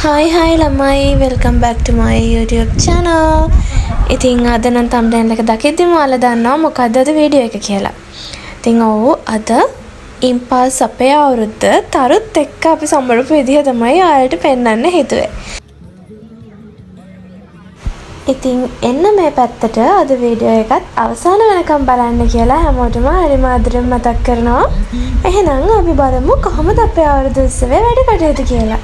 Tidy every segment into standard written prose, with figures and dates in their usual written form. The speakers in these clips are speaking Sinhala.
Hi ළමයි welcome back to my YouTube channel. ඉතින් අද නම් thumbnail එක දකිද්දිම ඔයාලා දන්නවා මොකද්ද අද වීඩියෝ එක කියලා. ඉතින් ඔව් අද ඉම්පල්ස් අපේ අවුරුද්ද තරුත් එක්ක අපි සමරපු විදිහ තමයි ඔයාලට පෙන්වන්න හිතුවේ. ඉතින් එන්න මේ පැත්තට අද වීඩියෝ එකත් අවසාන වෙනකම් බලන්න කියලා හැමෝටම හරිම ආදරෙන් මතක් කරනවා. එහෙනම් අපි බලමු කොහොමද අපේ අවුරුදු උත්සවයේ වැඩ කටයුතු කියලා.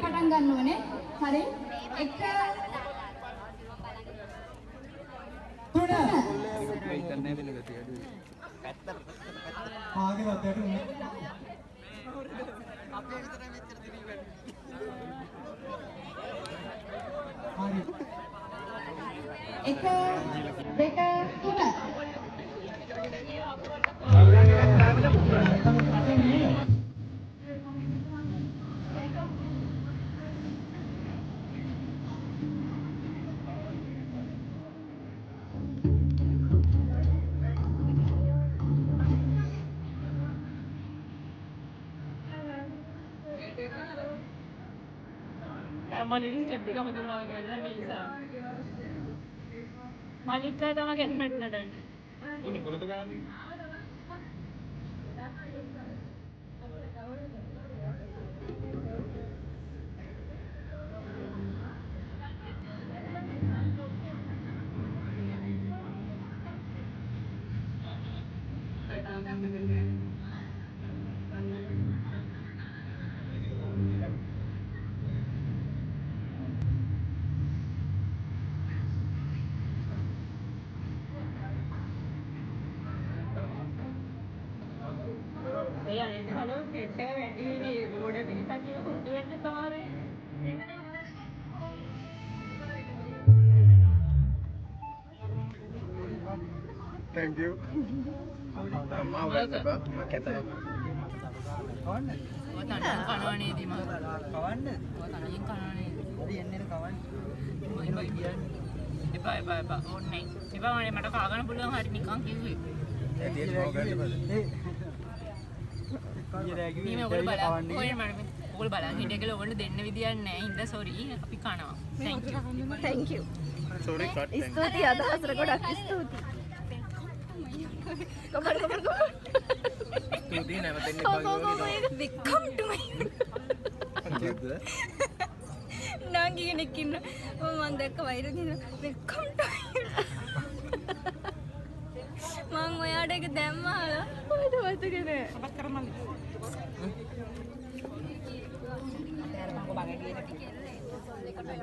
පටන් ගන්න ඕනේ. හරි. එක තුන. ඉන්ටර්නෙට් එක තියඩු. ආගේ වත්තට උනේ. අපේ විතර මෙච්චර දිවි වැඩි. හරි. එක දෙක තුන. Mali step එක මෙතන වගේ නිසා. මලිත් තමයි ගෙන්නට නඩන්නේ. උනේ කොලත ගානේ. Thank you. Mau berapa? Kata. Kawan? කනවනේ දී මම කවන්න කනයින් කනවනේ ඉතින් එන්නේ කවන්න මම කියන්නේ එපා ඕනේ එපා මට කාගන්න පුළුවන් හරි නිකන් කිව්වේ ඒ තියෙන මොකක්ද බල මේ ඔයගොල්ලෝ බලන්න ඔය මම ඔයගොල්ලෝ බලන් හිටිය කියලා ඔයගොල්ලෝ දෙන්න විදියක් නැහැ හින්දා සෝරි අපි කනවා thank you sorry cut ස්තුතියි අදහසට ගොඩක් ස්තුතියි. කොබර ස්තුතියි නැවතෙන්නේ බගෝනේ welcome to my නංගි කෙනෙක් ඉන්න මම දැක්ක වෛර දින welcome to මම ඔයාට ඒක දැම්මා ඔයාට වතුනේ නෑ අපත් කරමල්ලි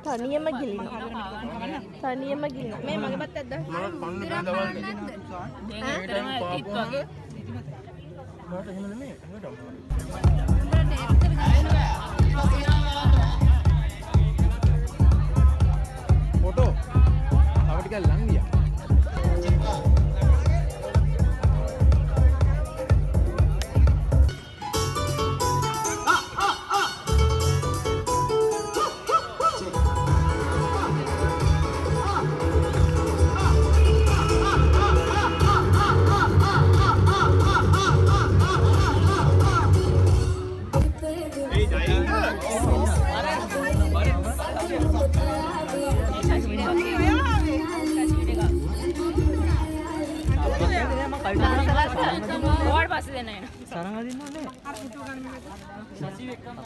තනියම ගිලිනවා මේ මගේ පැත්ත ඇද්ද මම පන්න දවල් මට එහෙම නෙමෙයි ෆොටෝ තව ටිකක් ලං ගියා සරන් අදින්න ඕනේ.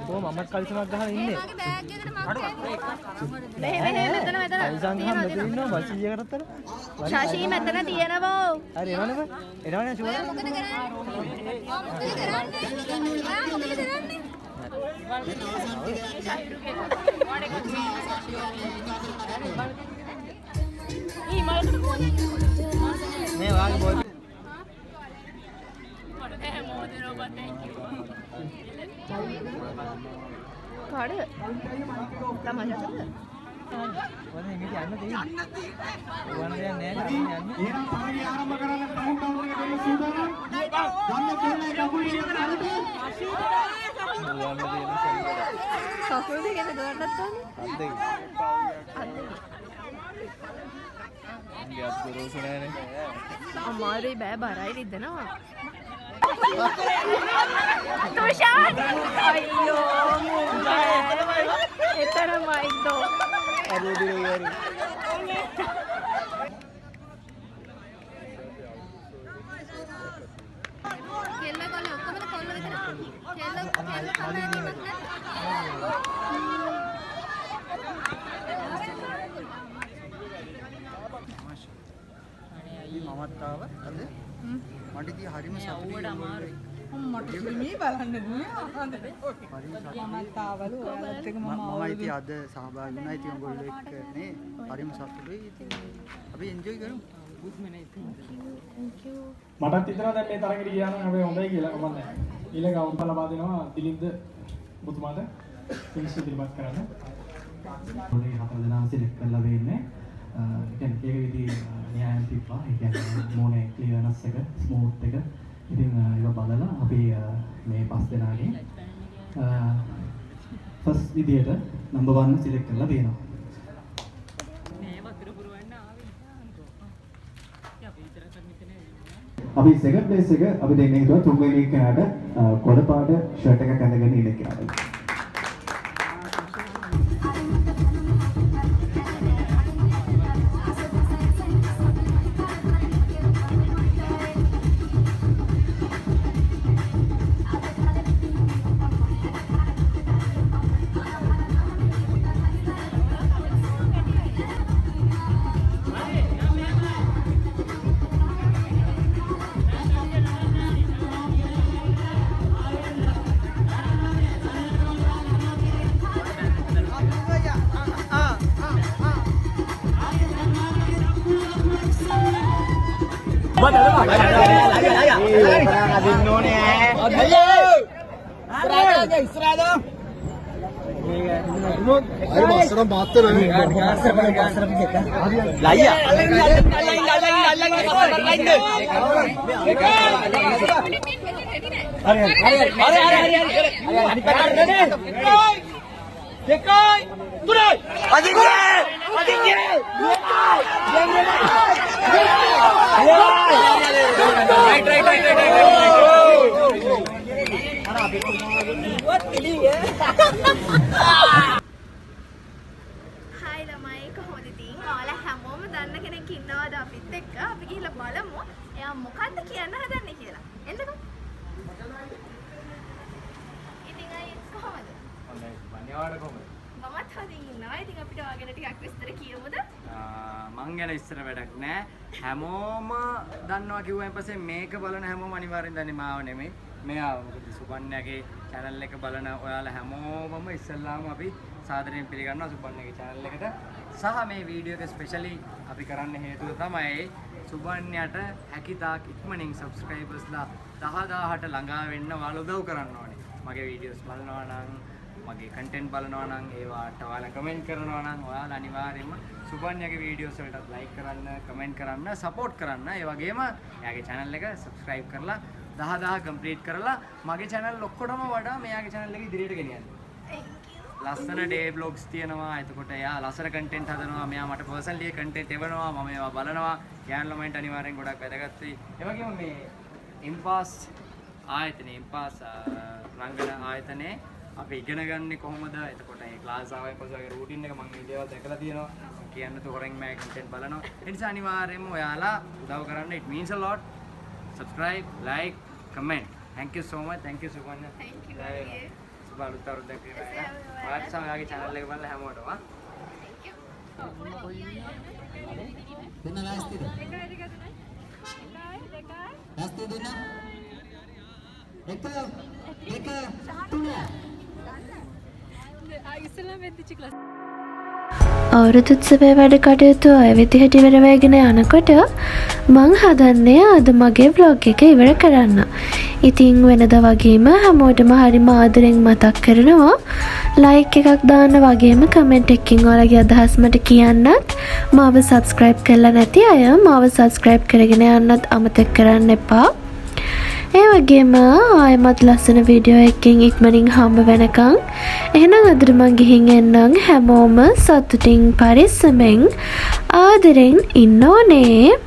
කොහොම මමත් කල්සමක් ගහලා ඉන්නේ. මගේ බෑග් එකට මම මෙහෙ මෙතන සංඝම් මෙතන ඉන්නවා බස් එකකට අතර. ශාෂී මෙතන තියෙනවා. හරි එනවනේ බං. එනවනේ ෂුවර්. මොකද කරන්නේ? මොකද කරන්නේ? මේ වාගේ බෝල් කාඩ තමාෂාද? වල ඉංග්‍රීසි යන්න තියෙන්නේ. ඕවන්න දෙයක් නෑ යන්නේ. එහෙනම් තමයි ආරම්භ කරන්න කවුන්ට් එක දෙන්න සූදානම්. ගන්න දෙන්න කකුල් දෙක කරට. කකුල් දෙකද ගන්නත් ඕනේ. අද්දේ. අමාරුයි බෑ බරයි රිදෙනවා. තුෂාර් අයියෝ එතරම්යිද අරෝ දිරෝ යාරි. කෙල්ල කොල්ල ඔක්කොම කොල්ල විතර කෙල්ල කොල්ල නෑනේ මමත් ආව අද මට ඉතින් හරිම සතුටුයි අමාරුයි මට මේ බලන්න දුන්නේ මමත් ආවලු ඔයාලත් එක්ක මම මම ඉතින් අද සහභාගී වුණා ඉතින් ඔයගොල්ලෝ එක්ක නේ හරිම සතුටුයි ඉතින් අපි එන්ජොයි කරමු මටත් හිතෙනවා දැන් මේ තරගෙට ගියා නම් අපි හොඳයි කියලා කමන්නේ. ඊළඟ අවුරුද්ද ලබා දෙනවා දිලින්ද මුතුමාට පින්ස් ඉදිරිපත් කරන්න. පොඩි හතර දෙනාම සිලෙක්ට් කරලා වෙන්නේ. ඒ කියන්නේ ඒක විදිහේ න්‍යායම් තිබ්බා. ඒ කියන්නේ මොනේ ක්ලියර්නස් එක, ස්මූත් එක. ඉතින් ඒක බලලා අපි මේ පස් දෙනාගෙන් ෆස්ට් විදියට නම්බර් 1 සිලෙක්ට් කරලා තියෙනවා. අපි සෙකන්ඩ් ප්ලේස් එක අපි දෙන්නේ හිතුවා තුන්වෙනි කෙනාට කොළ පාට ෂර්ට් එකක් අඳගෙන ඉන්න කෙනාට. හායි ළමයි කොහොමද ඉතින්? ඔයාලා හැමෝම දන්න කෙනෙක් ඉන්නවද අපිත් එක්ක? අපි ගිහලා බලමු. එයා මොකද්ද කියන්න හදන්නේ කියලා. එන්නකෝ. ඉතින් අයිස් කොහොමද? හොඳයි. මනිවාඩ කොහොමද? මමත් හදින් ඉන්නවා. ඉතින් අපිට ඔයාගෙන ටිකක් විස්තර කියමුද? මං ගැන ඉස්සර වැඩක් නෑ හැමෝම දන්නවා කිව්වන් පස්සේ මේක බලන හැමෝම අනිවාර්යෙන් දන්නේ මාව නෙමෙයි මෙයා මොකද සුබන්යාගේ channel එක බලන ඔයාලා හැමෝමම ඉස්සල්ලාම අපි සාදරයෙන් පිළිගන්නවා සුබන්යාගේ channel එකට සහ මේ වීඩියෝ එක ස්පෙෂලි අපි කරන්න හේතුව තමයි සුබන්යාට හැකිතාක් ඉක්මනින් subscribersලා 10000ට ළඟා වෙන්න ඔයාලා උදව් කරන්න ඕනේ මගේ වීඩියෝස් බලනවා නම් මගේ content බලනවා නම් ඒවට ඔයාලා කමෙන්ට් කරනවා නම් ඔයාලා අනිවාර්යයෙන්ම සුබන්යාගේ වීඩියෝස් වලට ලයික් කරන්න කමෙන්ට් කරන්න සපෝට් කරන්න ඒ වගේම එයාගේ channel එක subscribe කරලා 10000 complete කරලා මගේ channel ඔක්කොටම වඩා මෙයාගේ channel එක ඉදිරියට ගෙනියන්න. ලස්සන day vlogs තියෙනවා. එතකොට එයා ලස්සන content හදනවා. මෙයා මට personally content එවනවා. මම ඒවා බලනවා. යාන් ළමයින්ට අනිවාර්යෙන් ගොඩක් වැදගත් වෙයි. ඒ වගේම මේ ඉම්පාස් ආයතනයේ ඉම්පාස් රංගන ආයතනයේ අපි ඉගෙන ගන්නේ කොහොමද? එතකොට මේ ක්ලාස් ආවෙන් පස්සේ වගේ රූටින් එක මම මේ දේවල් දැකලා තියෙනවා. කියන්න තු හොරෙන් මම content බලනවා. ඒ නිසා අනිවාර්යයෙන්ම ඔයාලා උදව් කරන්න. It means a lot. Subscribe, like, comment. Thank you so much. Thank you Subhanya. Thank you. සුබ අලුත් අවුරුද්දක් වේවා. ඔයාලට සමගාගේ channel එක බලලා හැමෝටම. Thank you. දෙන්න ලෑස්තිද? ලෑස්ති දෙන්න? 1 2 3 අවුරුදු උත්සවයේ වැඩ කටයුතු ඔය විදිහට ඉවර වෙගෙන යනකොට මං හදන්නේ අද මගේ vlog එක ඉවර කරන්න. ඉතින් වෙනදා වගේම හැමෝටම හරිම ආදරෙන් මතක් කරනවා like එකක් දාන්න වගේම comment එකකින් ඔයාලගේ අදහස් මට කියන්නත් මාව subscribe කරලා නැති අය මාව subscribe කරගෙන යන්නත් අමතක කරන්න එපා. ඒ වගේම ආයෙමත් ලස්සන වීඩියෝ එකකින් ඉක්මනින් හම්බ වෙනකන් එහෙනම් අදට මං ගිහින් එන්නම් හැමෝම සතුටින් පරිස්සමෙන් ආදරෙන් ඉන්න ඕනේ.